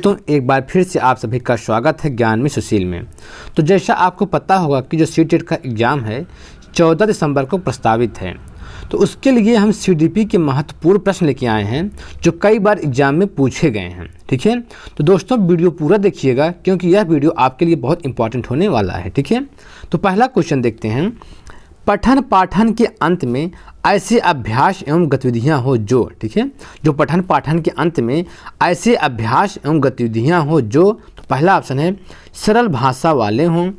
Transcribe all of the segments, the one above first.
दोस्तों एक बार फिर से आप सभी का स्वागत है ज्ञान में सुशील में। तो जैसा आपको पता होगा कि जो सीटेट का एग्ज़ाम है 14 दिसंबर को प्रस्तावित है, तो उसके लिए हम सीडीपी के महत्वपूर्ण प्रश्न लेके आए हैं जो कई बार एग्जाम में पूछे गए हैं। ठीक है, तो दोस्तों वीडियो पूरा देखिएगा क्योंकि यह वीडियो आपके लिए बहुत इंपॉर्टेंट होने वाला है। ठीक है, तो पहला क्वेश्चन देखते हैं। पठन पाठन के अंत में ऐसे अभ्यास एवं गतिविधियां हो जो, ठीक है, जो पठन पाठन के अंत में ऐसे अभ्यास एवं गतिविधियां हो जो, तो पहला ऑप्शन है सरल भाषा वाले हों,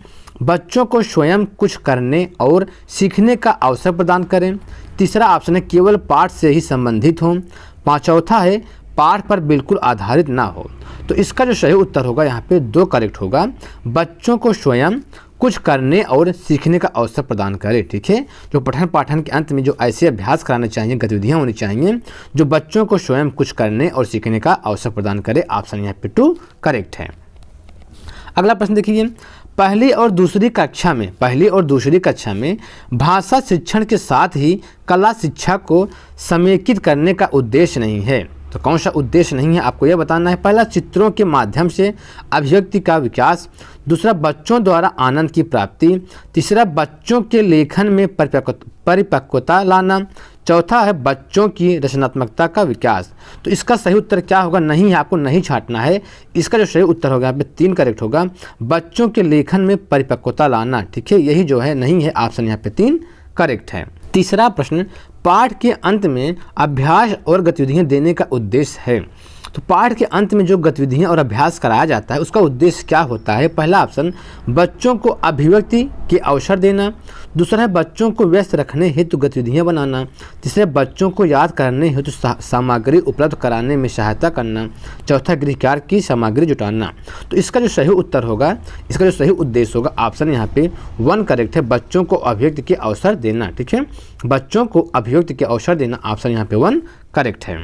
बच्चों को स्वयं कुछ करने और सीखने का अवसर प्रदान करें। तीसरा ऑप्शन है केवल पाठ से ही संबंधित हों। चौथा है पाठ पर बिल्कुल आधारित ना हो। तो इसका जो सही उत्तर होगा यहाँ पे 2 करेक्ट होगा, बच्चों को स्वयं कुछ करने और सीखने का अवसर प्रदान करे। ठीक है, जो पठन पाठन के अंत में जो ऐसे अभ्यास कराने चाहिए, गतिविधियां होनी चाहिए जो बच्चों को स्वयं कुछ करने और सीखने का अवसर प्रदान करे। ऑप्शन यहाँ पे 2 करेक्ट है। अगला प्रश्न देखिए, पहली और दूसरी कक्षा में भाषा शिक्षण के साथ ही कला शिक्षा को समेकित करने का उद्देश्य नहीं है। तो कौन सा उद्देश्य नहीं है आपको यह बताना है। पहला चित्रों के माध्यम से अभिव्यक्ति का विकास, दूसरा बच्चों द्वारा आनंद की प्राप्ति, तीसरा बच्चों के लेखन में परिपक्वता लाना, चौथा है बच्चों की रचनात्मकता का विकास। तो इसका सही उत्तर क्या होगा, नहीं है, आपको नहीं छांटना है। इसका जो सही उत्तर होगा यहाँ पे 3 करेक्ट होगा, बच्चों के लेखन में परिपक्वता लाना। ठीक है, यही जो है नहीं है, ऑप्शन यहाँ पे 3 करेक्ट है। तीसरा प्रश्न, पाठ के अंत में अभ्यास और गतिविधियां देने का उद्देश्य है। तो पाठ के अंत में जो गतिविधियां और अभ्यास कराया जाता है उसका उद्देश्य क्या होता है। पहला ऑप्शन बच्चों को अभिव्यक्ति के अवसर देना, दूसरा है बच्चों को व्यस्त रखने हेतु गतिविधियां बनाना, तीसरा बच्चों को याद करने हेतु सामग्री उपलब्ध कराने में सहायता करना, चौथा गृह कार्य की सामग्री जुटाना। तो इसका जो सही उत्तर होगा, इसका जो सही उद्देश्य होगा, ऑप्शन यहाँ पे 1 करेक्ट है, बच्चों को अभिव्यक्ति के अवसर देना। ठीक है, बच्चों को अभिव्यक्ति के अवसर देना, ऑप्शन यहाँ पे 1 करेक्ट है।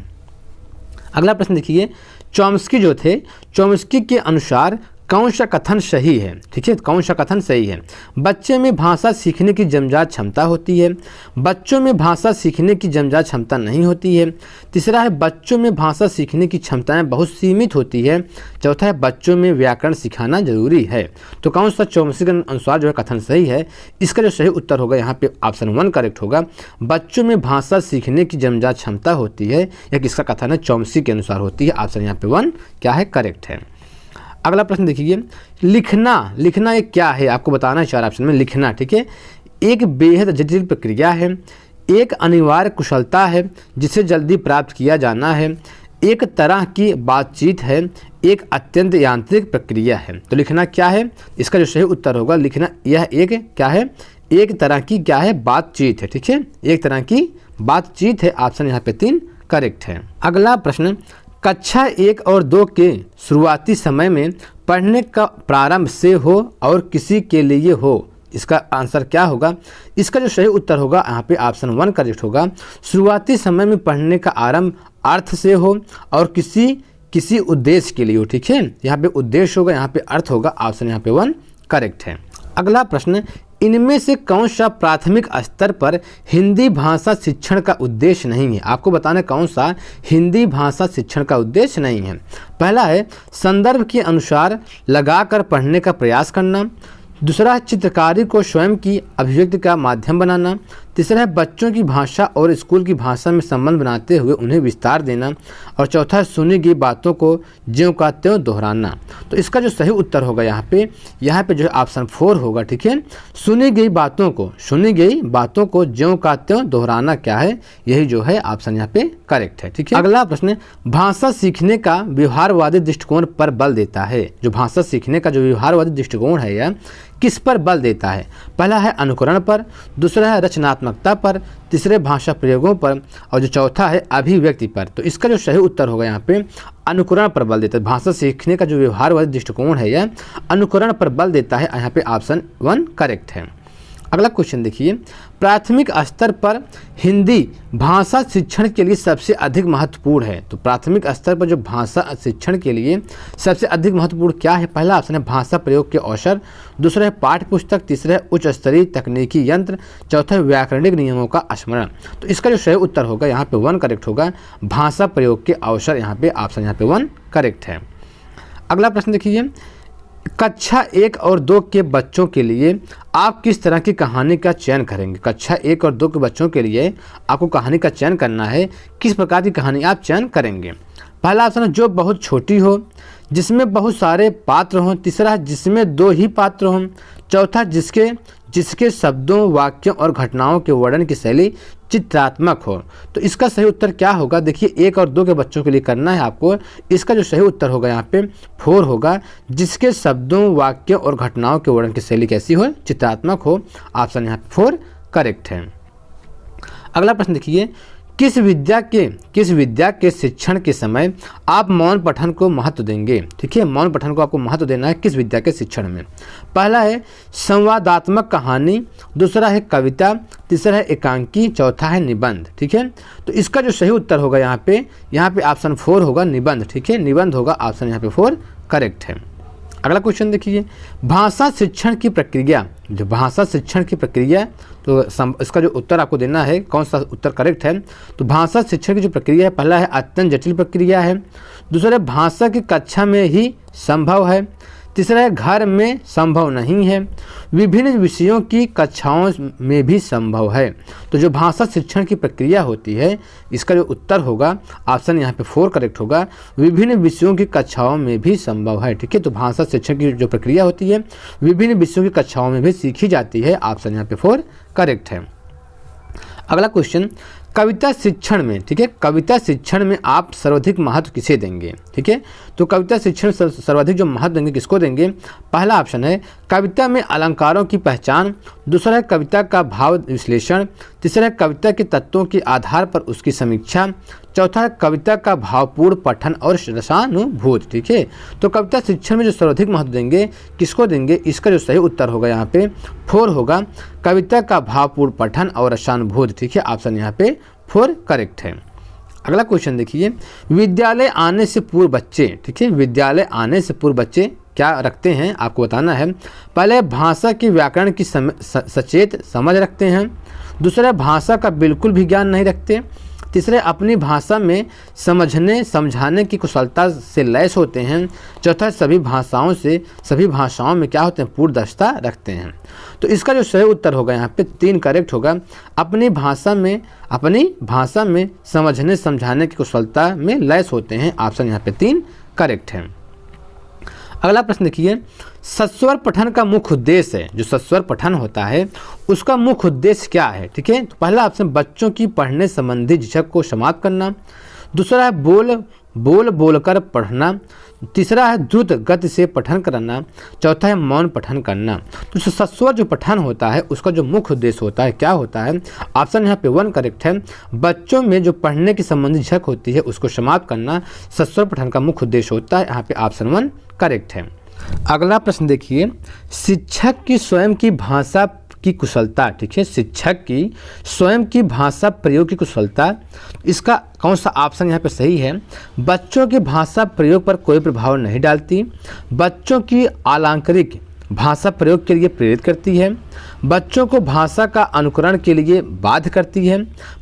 अगला प्रश्न देखिए, चॉम्स्की के अनुसार कौन सा कथन सही है। ठीक है, कौन सा कथन सही है। बच्चे में भाषा सीखने की जमजात क्षमता होती है, बच्चों में भाषा सीखने की जमजात क्षमता नहीं होती है, तीसरा है बच्चों में भाषा सीखने की क्षमताएं बहुत सीमित होती है, चौथा है बच्चों में व्याकरण सिखाना जरूरी है। तो कौन सा चॉम्स्की के अनुसार जो है कथन सही है। इसका जो सही उत्तर होगा यहाँ पे ऑप्शन 1 करेक्ट होगा, बच्चों में भाषा सीखने की जमजात क्षमता होती है। यह किसका कथन है, चॉम्स्की के अनुसार होती है। ऑप्शन यहाँ पे 1 क्या है, करेक्ट है। अगला प्रश्न देखिए, लिखना ये क्या है आपको बताना है 4 ऑप्शन में। लिखना, ठीक है, एक बेहद जटिल प्रक्रिया है, एक अनिवार्य कुशलता है जिसे जल्दी प्राप्त किया जाना है, एक तरह की बातचीत है, एक अत्यंत यांत्रिक प्रक्रिया है। तो लिखना क्या है, इसका जो सही उत्तर होगा, लिखना यह एक क्या है, एक तरह की क्या है, बातचीत है। ठीक है, एक तरह की बातचीत है। ऑप्शन यहाँ पे 3 करेक्ट है। अगला प्रश्न, कक्षा 1 और 2 के शुरुआती समय में पढ़ने का प्रारंभ से हो और किसी के लिए हो, इसका आंसर क्या होगा। इसका जो सही उत्तर होगा यहाँ पे ऑप्शन 1 करेक्ट होगा, शुरुआती समय में पढ़ने का आरंभ अर्थ से हो और किसी उद्देश्य के लिए हो। ठीक है, यहाँ पे उद्देश्य होगा, यहाँ पे अर्थ होगा। ऑप्शन यहाँ पे 1 करेक्ट है। अगला प्रश्न, इनमें से कौन सा प्राथमिक स्तर पर हिंदी भाषा शिक्षण का उद्देश्य नहीं है। आपको बताना कौन सा हिंदी भाषा शिक्षण का उद्देश्य नहीं है। पहला है संदर्भ के अनुसार लगाकर पढ़ने का प्रयास करना, दूसरा है चित्रकारी को स्वयं की अभिव्यक्ति का माध्यम बनाना, तीसरा है बच्चों की भाषा और स्कूल की भाषा में संबंध बनाते हुए उन्हें विस्तार देना, और चौथा है सुनी गई बातों को ज्यों का त्यों दोहराना। तो इसका जो सही उत्तर होगा यहाँ पे जो है ऑप्शन 4 होगा। ठीक है, सुनी गई बातों को ज्यों का त्यों दोहराना क्या है, यही जो है ऑप्शन यहाँ पे करेक्ट है। ठीक है, अगला प्रश्न, भाषा सीखने का व्यवहारवादी दृष्टिकोण पर बल देता है। जो भाषा सीखने का जो व्यवहारवादी दृष्टिकोण है यह किस पर बल देता है। पहला है अनुकरण पर, दूसरा है रचनात्मकता पर, तीसरे भाषा प्रयोगों पर, और जो चौथा है अभिव्यक्ति पर। तो इसका जो सही उत्तर होगा यहाँ पे अनुकरण पर बल देता है। भाषा सीखने का जो व्यवहारवादी दृष्टिकोण है यह अनुकरण पर बल देता है। यहाँ पे ऑप्शन 1 करेक्ट है। अगला क्वेश्चन देखिए, प्राथमिक स्तर पर हिंदी भाषा शिक्षण के लिए सबसे अधिक महत्वपूर्ण है। तो प्राथमिक स्तर पर जो भाषा शिक्षण के लिए सबसे अधिक महत्वपूर्ण क्या है। पहला ऑप्शन है भाषा प्रयोग के अवसर, दूसरा है पाठ्य पुस्तक, तीसरा है उच्च स्तरीय तकनीकी यंत्र, चौथा है व्याकरणिक नियमों का स्मरण। तो इसका जो सही उत्तर होगा यहाँ पे 1 करेक्ट होगा, भाषा प्रयोग के अवसर। यहाँ पे ऑप्शन यहाँ पे 1 करेक्ट है। अगला प्रश्न देखिए, कक्षा 1 और 2 के बच्चों के लिए आप किस तरह की कहानी का चयन करेंगे। कक्षा 1 और 2 के बच्चों के लिए आपको कहानी का चयन करना है, किस प्रकार की कहानी आप चयन करेंगे। पहला ऑप्शन है जो बहुत छोटी हो, जिसमें बहुत सारे पात्र हों। तीसरा जिसमें 2 ही पात्र हों। चौथा जिसके शब्दों, वाक्यों और घटनाओं के वर्णन की शैली चित्रात्मक हो। तो इसका सही उत्तर क्या होगा, देखिए 1 और 2 के बच्चों के लिए करना है आपको। इसका जो सही उत्तर होगा यहाँ पे 4 होगा, जिसके शब्दों, वाक्यों और घटनाओं के वर्णन की शैली कैसी हो, चित्रात्मक हो। ऑप्शन यहाँ पे 4 करेक्ट है। अगला प्रश्न देखिए, किस विद्या के शिक्षण के समय आप मौन पठन को महत्व देंगे। ठीक है, मौन पठन को आपको महत्व देना है किस विद्या के शिक्षण में। पहला है संवादात्मक कहानी, दूसरा है कविता, तीसरा है एकांकी, चौथा है निबंध। ठीक है, तो इसका जो सही उत्तर होगा यहाँ पे ऑप्शन 4 होगा, निबंध। ठीक है, निबंध होगा, ऑप्शन यहाँ पे 4 करेक्ट है। अगला क्वेश्चन देखिए, भाषा शिक्षण की प्रक्रिया, जो भाषा शिक्षण की प्रक्रिया, तो इसका जो उत्तर आपको देना है कौन सा उत्तर करेक्ट है। तो भाषा शिक्षण की जो प्रक्रिया है, पहला है अत्यंत जटिल प्रक्रिया है, दूसरा है भाषा की कक्षा में ही संभव है, तीसरा है घर में संभव नहीं है, विभिन्न विषयों की कक्षाओं में भी संभव है। तो जो भाषा शिक्षण की प्रक्रिया होती है, इसका जो उत्तर होगा ऑप्शन यहाँ पे 4 करेक्ट होगा, विभिन्न विषयों की कक्षाओं में भी संभव है। ठीक है, तो भाषा शिक्षण की जो प्रक्रिया होती है विभिन्न विषयों की कक्षाओं में भी सीखी जाती है। ऑप्शन यहाँ पे 4 करेक्ट है। अगला क्वेश्चन, कविता शिक्षण में, ठीक है, कविता शिक्षण में आप सर्वाधिक महत्व किसे देंगे। ठीक है, तो कविता शिक्षण सर्वाधिक जो महत्व देंगे किसको देंगे। पहला ऑप्शन है कविता में अलंकारों की पहचान, दूसरा है कविता का भाव विश्लेषण, तीसरा है कविता के तत्वों के आधार पर उसकी समीक्षा, चौथा है कविता का भावपूर्ण पठन और रसानुभूति। ठीक है, तो कविता शिक्षण में जो सर्वाधिक महत्व देंगे किसको देंगे, इसका जो सही उत्तर होगा यहाँ पे 4 होगा, कविता का भावपूर्ण पठन और रसानुभूति। ठीक है, ऑप्शन यहाँ पे 4 करेक्ट है। अगला क्वेश्चन देखिए, विद्यालय आने से पूर्व बच्चे, ठीक है, विद्यालय आने से पूर्व बच्चे क्या रखते हैं आपको बताना है। पहले भाषा के व्याकरण की सचेत समझ रखते हैं, दूसरा भाषा का बिल्कुल भी ज्ञान नहीं रखते, तीसरे अपनी भाषा में समझने समझाने की कुशलता से लैस होते हैं, चौथा सभी भाषाओं में क्या होते हैं, पूर्ण दक्षता रखते हैं। तो इसका जो सही उत्तर होगा यहाँ पे 3 करेक्ट होगा, अपनी भाषा में समझने समझाने की कुशलता में लैस होते हैं। ऑप्शन यहाँ पे 3 करेक्ट है। अगला प्रश्न देखिए, सस्वर पठन का मुख्य उद्देश्य है, जो सस्वर पठन होता है उसका मुख्य उद्देश्य क्या है। ठीक है, तो पहला ऑप्शन बच्चों की पढ़ने संबंधी झिझक को समाप्त करना, दूसरा है बोलकर पढ़ना, तीसरा है द्रुत गति से पठन करना, चौथा है मौन पठन करना। तो सस्वर जो पठन होता है उसका जो मुख्य उद्देश्य होता है क्या होता है। ऑप्शन यहाँ पे 1 करेक्ट है, बच्चों में जो पढ़ने की संबंधी झिझक होती है उसको समाप्त करना सस्वर पठन का मुख्य उद्देश्य होता है। यहाँ पे ऑप्शन 1 करेक्ट है। अगला प्रश्न देखिए, शिक्षक की स्वयं की भाषा की कुशलता, ठीक है, शिक्षक की स्वयं की भाषा प्रयोग की कुशलता, इसका कौन सा ऑप्शन यहाँ पे सही है। बच्चों की भाषा प्रयोग पर कोई प्रभाव नहीं डालती, बच्चों की आलंकारिक भाषा प्रयोग के लिए प्रेरित करती है, बच्चों को भाषा का अनुकरण के लिए बाध्य करती है,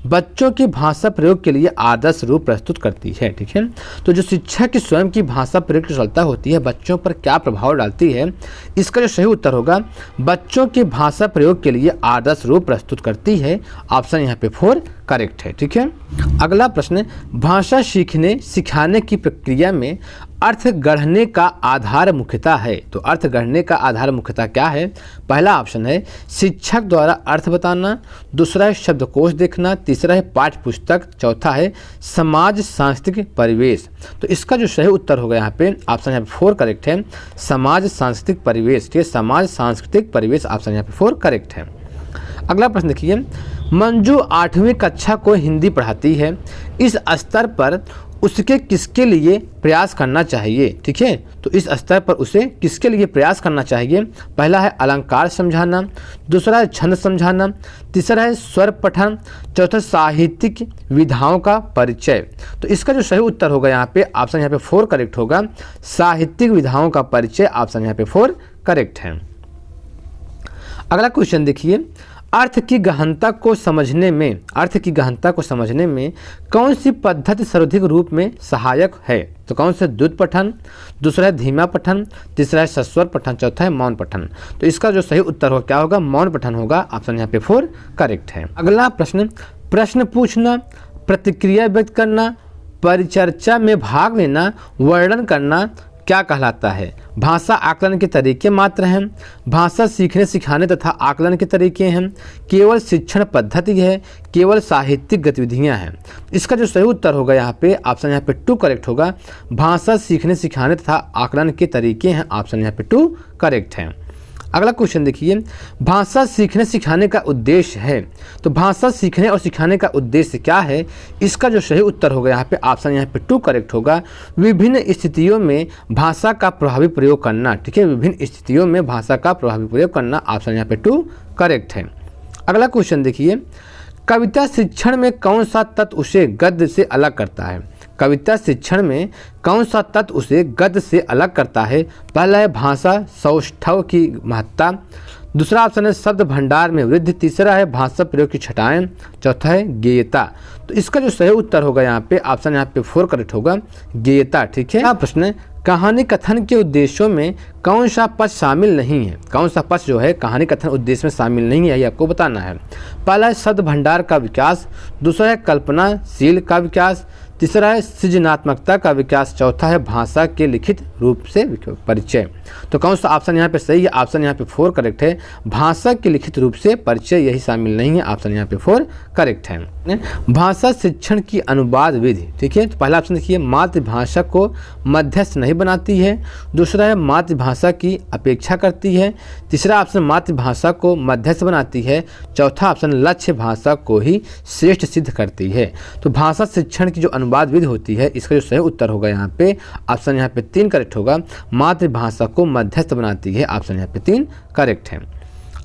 बच्चों की भाषा प्रयोग के लिए आदर्श रूप प्रस्तुत करती है। ठीक है, तो जो शिक्षक की स्वयं की भाषा प्रयोग की कुशलता होती है बच्चों पर क्या प्रभाव डालती है, इसका जो सही उत्तर होगा बच्चों की भाषा प्रयोग के लिए आदर्श रूप प्रस्तुत करती है। ऑप्शन यहाँ पे 4 करेक्ट है। ठीक है, अगला प्रश्न, भाषा सिखाने की प्रक्रिया में अर्थ गढ़ने का आधार मुख्यता है। तो अर्थ गढ़ने का आधार मुख्यता क्या है। पहला ऑप्शन है शिक्षक द्वारा अर्थ बताना, दूसरा है शब्दकोश देखना, तीसरा है पाठ्य पुस्तक, चौथा है समाज सांस्कृतिक परिवेश। तो इसका जो सही उत्तर होगा यहाँ पे ऑप्शन यहाँ पे 4 करेक्ट है, समाज सांस्कृतिक परिवेश। ठीक है, समाज सांस्कृतिक परिवेश, ऑप्शन यहाँ पे 4 करेक्ट है। अगला प्रश्न देखिए, मंजू 8वीं कक्षा को हिंदी पढ़ाती है, इस स्तर पर उसके किसके लिए प्रयास करना चाहिए। ठीक है, तो इस स्तर पर उसे किसके लिए प्रयास करना चाहिए। पहला है अलंकार समझाना, दूसरा है छंद समझाना, तीसरा है स्वर पठन, चौथा साहित्यिक विधाओं का परिचय। तो इसका जो सही उत्तर होगा यहाँ पे ऑप्शन यहाँ पे 4 करेक्ट होगा, साहित्यिक विधाओं का परिचय। ऑप्शन यहाँ पे 4 करेक्ट है। अगला क्वेश्चन देखिए, अर्थ की गहनता को समझने में कौन सी पद्धति सर्वाधिक रूप में सहायक है? तो कौन सा? द्रुत पठन, दूसरा है धीमा पठन, तीसरा है सस्वर पठन, चौथा है मौन पठन। तो इसका जो सही उत्तर होगा क्या होगा? मौन पठन होगा। ऑप्शन यहाँ पे 4 करेक्ट है। अगला प्रश्न, प्रश्न पूछना, प्रतिक्रिया व्यक्त करना, परिचर्चा में भाग लेना, वर्णन करना क्या कहलाता है? भाषा आकलन के तरीके मात्र हैं, भाषा सीखने सिखाने तथा आकलन के तरीके हैं, केवल शिक्षण पद्धति है, केवल साहित्यिक गतिविधियां हैं। इसका जो सही उत्तर होगा यहाँ पे, ऑप्शन यहाँ पे 2 करेक्ट होगा। भाषा सीखने सिखाने तथा आकलन के तरीके हैं। ऑप्शन यहाँ पे 2 करेक्ट है। अगला क्वेश्चन देखिए, भाषा सीखने सिखाने का उद्देश्य है। तो भाषा सीखने और सिखाने का उद्देश्य क्या है? इसका जो सही उत्तर होगा यहाँ पे, ऑप्शन यहाँ पे 2 करेक्ट होगा। विभिन्न स्थितियों में भाषा का प्रभावी प्रयोग करना। ठीक है, विभिन्न स्थितियों में भाषा का प्रभावी प्रयोग करना। ऑप्शन यहाँ पे 2 करेक्ट है। अगला क्वेश्चन देखिए, कविता शिक्षण में कौन सा तत्व उसे गद्य से अलग करता है? कविता शिक्षण में कौन सा तत्व उसे गद्य से अलग करता है? पहला है भाषा सौष्ठव की महत्ता, दूसरा ऑप्शन है शब्द भंडार में वृद्धि, तीसरा है भाषा प्रयोग की छटाएं, चौथा है गेयता। तो इसका जो सही उत्तर होगा यहाँ पे, ऑप्शन यहाँ पे 4 करेक्ट होगा, गेयता। ठीक है। प्रश्न, कहानी कथन के उद्देश्यों में कौन सा पक्ष शामिल नहीं है? कौन सा पक्ष जो है कहानी कथन उद्देश्य में शामिल नहीं है, ये आपको बताना है। पहला है शब्द भंडार का विकास, दूसरा है कल्पनाशील का विकास, तीसरा है सृजनात्मकता का विकास, चौथा है भाषा के लिखित रूप से परिचय। तो कौन सा ऑप्शन यहाँ पे सही है? ऑप्शन यहाँ पे 4 करेक्ट है, भाषा के लिखित रूप से परिचय, यही शामिल नहीं है। ऑप्शन यहाँ पे 4 करेक्ट है। भाषा शिक्षण की अनुवाद विधि। ठीक है, तो पहला ऑप्शन देखिए, मातृभाषा को मध्यस्थ नहीं बनाती है, दूसरा है मातृभाषा की अपेक्षा करती है, तीसरा ऑप्शन मातृभाषा को मध्यस्थ बनाती है, चौथा ऑप्शन लक्ष्य भाषा को ही श्रेष्ठ सिद्ध करती है। तो भाषा शिक्षण की जो अनुवाद विधि होती है, इसका जो सही उत्तर होगा यहाँ पे, ऑप्शन यहाँ पे 3 करेक्ट होगा, मातृभाषा को मध्यस्थ बनाती है। ऑप्शन यहाँ पे 3 करेक्ट है।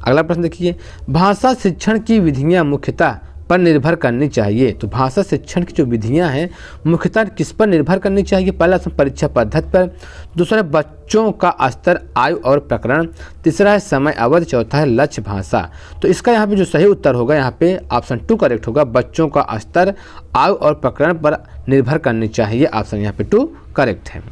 अगला प्रश्न देखिए, भाषा शिक्षण की विधियां मुख्यतः पर निर्भर करनी चाहिए। तो भाषा शिक्षण की जो विधियां हैं मुख्यतः किस पर निर्भर करनी चाहिए? पहला ऑप्शन परीक्षा पद्धति पर, दूसरा है बच्चों का स्तर, आयु और प्रकरण, तीसरा है समय अवधि, चौथा है लक्ष्य भाषा। तो इसका यहाँ पे जो सही उत्तर होगा यहाँ पे, ऑप्शन 2 करेक्ट होगा, बच्चों का स्तर, आयु और प्रकरण पर निर्भर करनी चाहिए। ऑप्शन यहाँ पे 2 करेक्ट है।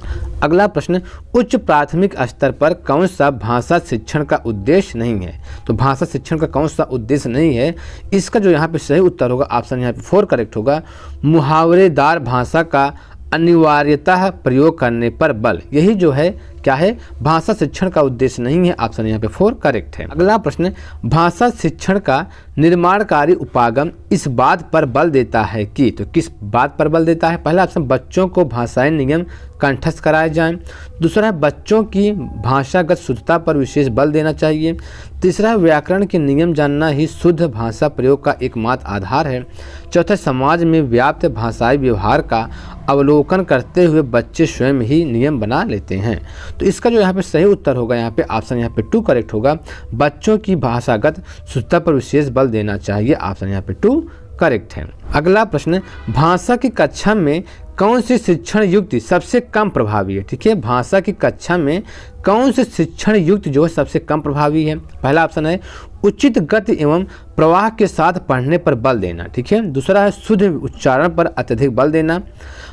अगला प्रश्न, उच्च प्राथमिक स्तर पर कौन सा भाषा शिक्षण का उद्देश्य नहीं है? तो भाषा शिक्षण का कौन सा उद्देश्य नहीं है? इसका जो यहाँ पे सही उत्तर होगा, ऑप्शन यहाँ पे 4 करेक्ट होगा, मुहावरेदार भाषा का अनिवार्यतः प्रयोग करने पर बल। यही जो है क्या है, भाषा शिक्षण का उद्देश्य नहीं है। ऑप्शन यहाँ पे 4 करेक्ट है। अगला प्रश्न, भाषा शिक्षण का निर्माणकारी उपागम इस बात पर बल देता है कि, तो किस बात पर बल देता है? पहला ऑप्शन बच्चों को भाषाई नियम कंठस्थ कराए जाएं, दूसरा है बच्चों की भाषागत शुद्धता पर विशेष बल देना चाहिए, तीसरा है व्याकरण के नियम जानना ही शुद्ध भाषा प्रयोग का एकमात्र आधार है, चौथा समाज में व्याप्त भाषाई व्यवहार का अवलोकन करते हुए बच्चे स्वयं ही नियम बना लेते हैं। तो इसका जो यहाँ पे सही उत्तर होगा यहाँ पे, ऑप्शन यहाँ पे 2 करेक्ट होगा, बच्चों की भाषागत शुद्धता पर विशेष बल देना चाहिए। ऑप्शन यहाँ पे 2 करेक्ट है। अगला प्रश्न, भाषा की कक्षा में कौन सी शिक्षण युक्ति सबसे कम प्रभावी है? ठीक है, भाषा की कक्षा में कौन से शिक्षण युक्ति जो है सबसे कम प्रभावी है? पहला ऑप्शन है उचित गति एवं प्रवाह के साथ पढ़ने पर बल देना। ठीक है, दूसरा है शुद्ध उच्चारण पर अत्यधिक बल देना,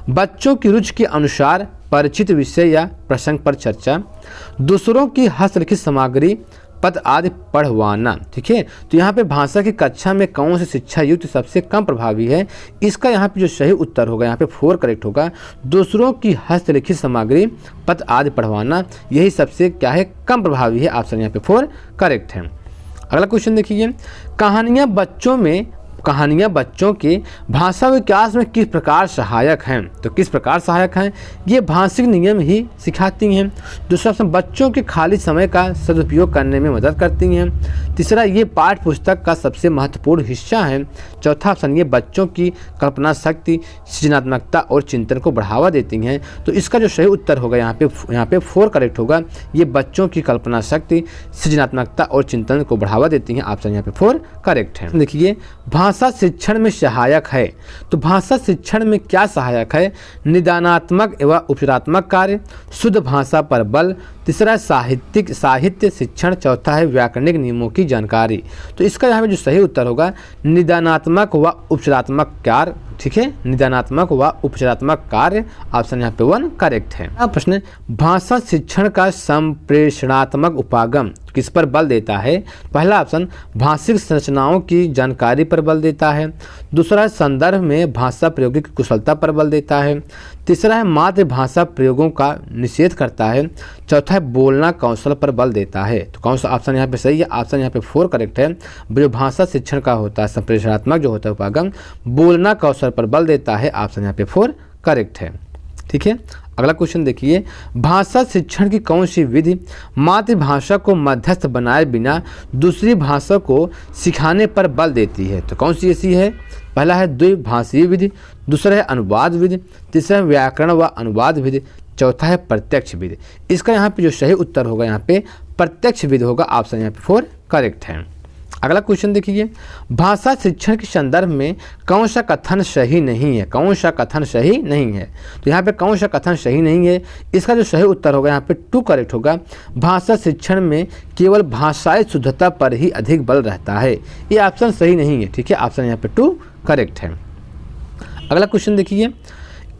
बच्चों की रुचि के अनुसार परिचित विषय या प्रसंग पर चर्चा, दूसरों की हस्तलिखित सामग्री पद आदि पढ़वाना। ठीक है, तो यहाँ पे भाषा की कक्षा में कौन सी शिक्षा युक्त सबसे कम प्रभावी है? इसका यहाँ पे जो सही उत्तर होगा यहाँ पे 4 करेक्ट होगा, दूसरों की हस्तलिखित सामग्री पद आदि पढ़वाना, यही सबसे क्या है, कम प्रभावी है। ऑप्शन यहाँ पे 4 करेक्ट है। अगला क्वेश्चन देखिए, कहानियाँ बच्चों के भाषा विकास में किस प्रकार सहायक हैं? तो किस प्रकार सहायक हैं? ये भाषिक नियम ही सिखाती हैं। दूसरा ऑप्शन बच्चों के खाली समय का सदुपयोग करने में मदद करती हैं। तीसरा, ये पाठ्य पुस्तक का सबसे महत्वपूर्ण हिस्सा है। चौथा ऑप्शन, ये बच्चों की कल्पना शक्ति, सृजनात्मकता और चिंतन को बढ़ावा देती हैं। तो इसका जो सही उत्तर होगा यहाँ पे 4 करेक्ट होगा, ये बच्चों की कल्पना शक्ति, सृजनात्मकता और चिंतन को बढ़ावा देती हैं। ऑप्शन यहाँ पे 4 करेक्ट है। देखिए, भाषा शिक्षण में सहायक है। तो भाषा शिक्षण में क्या सहायक है? निदानात्मक एवं उपचारात्मक कार्य, शुद्ध भाषा पर बल, तीसरा साहित्य शिक्षण, चौथा है व्याकरणिक नियमों की जानकारी। तो इसका यहाँ पे जो सही उत्तर होगा निदानात्मक व उपचारात्मक कार्य। ठीक है, निदानात्मक व उपचारात्मक कार्य, ऑप्शन यहाँ पे 1 करेक्ट है। अब प्रश्न है, भाषा शिक्षण का संप्रेषणात्मक उपागम किस पर बल देता है? पहला ऑप्शन भाषिक संरचनाओं की जानकारी पर बल देता है, दूसरा है संदर्भ में भाषा प्रयोगिक कुशलता पर बल देता है, तीसरा है मातृभाषा प्रयोगों का निषेध करता है, चौथा है बोलना कौशल पर बल देता है। तो कौन सा ऑप्शन यहाँ पे सही है? ऑप्शन यहाँ पे 4 करेक्ट है। जो भाषा शिक्षण का होता है संप्रेषणात्मक जो होता है उपागम, बोलना कौशल पर बल देता है, ऑप्शन यहाँ पे 4 करेक्ट है। ठीक है, अगला क्वेश्चन देखिए, भाषा शिक्षण की कौन सी विधि मातृभाषा को मध्यस्थ बनाए बिना दूसरी भाषा को सिखाने पर बल देती है? तो कौन सी ऐसी है? पहला है द्विभाषीय विधि, दूसरा है अनुवाद विधि, तीसरा है व्याकरण व अनुवाद विधि, चौथा है प्रत्यक्ष विधि। इसका यहाँ पे जो सही उत्तर होगा यहाँ पे प्रत्यक्ष विधि होगा, ऑप्शन यहाँ पे 4 करेक्ट है। अगला क्वेश्चन देखिए, भाषा शिक्षण के संदर्भ में कौन सा कथन सही नहीं है? कौन सा कथन सही नहीं है? तो यहाँ पे कौन सा कथन सही नहीं है? इसका जो सही उत्तर होगा यहाँ पे 2 करेक्ट होगा। भाषा शिक्षण में केवल भाषाई शुद्धता पर ही अधिक बल रहता है, ये ऑप्शन सही नहीं है। ठीक है, ऑप्शन यहाँ पे 2 करेक्ट है। अगला क्वेश्चन देखिए,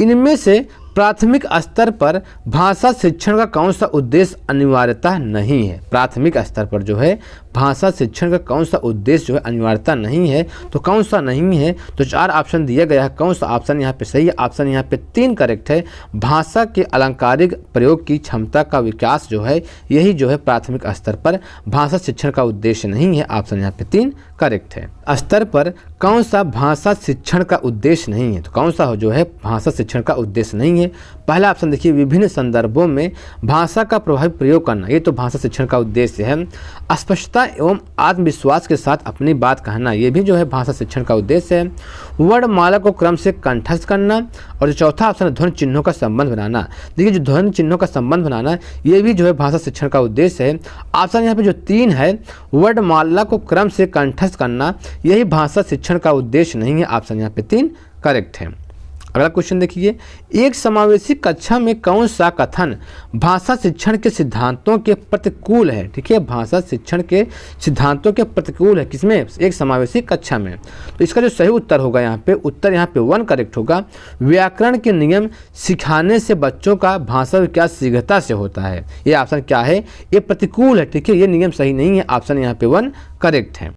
इनमें से प्राथमिक स्तर पर भाषा शिक्षण का कौन सा उद्देश्य अनिवार्यता नहीं है? प्राथमिक स्तर पर जो है भाषा शिक्षण का कौन सा उद्देश्य जो है अनिवार्यता नहीं है? तो कौन सा नहीं है? तो 4 ऑप्शन दिया गया है, कौन सा ऑप्शन यहाँ पे सही है? ऑप्शन यहाँ पे 3 करेक्ट है। भाषा के अलंकारिक प्रयोग की क्षमता का विकास जो है यही जो है प्राथमिक स्तर पर भाषा शिक्षण का उद्देश्य नहीं है, ऑप्शन यहाँ पे 3 करेक्ट है। स्तर पर कौन सा भाषा शिक्षण का उद्देश्य नहीं है? तो कौन सा जो है भाषा शिक्षण का उद्देश्य नहीं है? पहला ऑप्शन देखिए, विभिन्न संदर्भों में भाषा का प्रभावी प्रयोग करना, ये तो भाषा शिक्षण का उद्देश्य है। स्पष्टता एवं आत्मविश्वास के साथ अपनी बात कहना, ये भी जो है भाषा शिक्षण का उद्देश्य है। वर्णमाला को क्रम से कंठस्थ करना, और जो चौथा ऑप्शन है ध्वनि चिन्हों का संबंध बनाना। देखिए, जो ध्वनि चिन्हों का संबंध बनाना ये भी जो है भाषा शिक्षण का उद्देश्य है। ऑप्शन यहाँ पे जो 3 है वर्णमाला को क्रम से कंठस्थ करना, यही भाषा शिक्षण का उद्देश्य नहीं है, ऑप्शन यहाँ पे 3 करेक्ट है। अगला क्वेश्चन देखिए, एक समावेशी कक्षा में कौन सा कथन भाषा शिक्षण के सिद्धांतों के प्रतिकूल है? ठीक है, भाषा शिक्षण के सिद्धांतों के प्रतिकूल है, किसमें? एक समावेशी कक्षा में। तो इसका जो सही उत्तर होगा यहाँ पे उत्तर यहाँ पे 1 करेक्ट होगा। व्याकरण के नियम सिखाने से बच्चों का भाषा विकास शीघ्रता से होता है, ये ऑप्शन क्या है? ये प्रतिकूल है। ठीक है, ये नियम सही नहीं है, ऑप्शन यहाँ पे 1 करेक्ट है।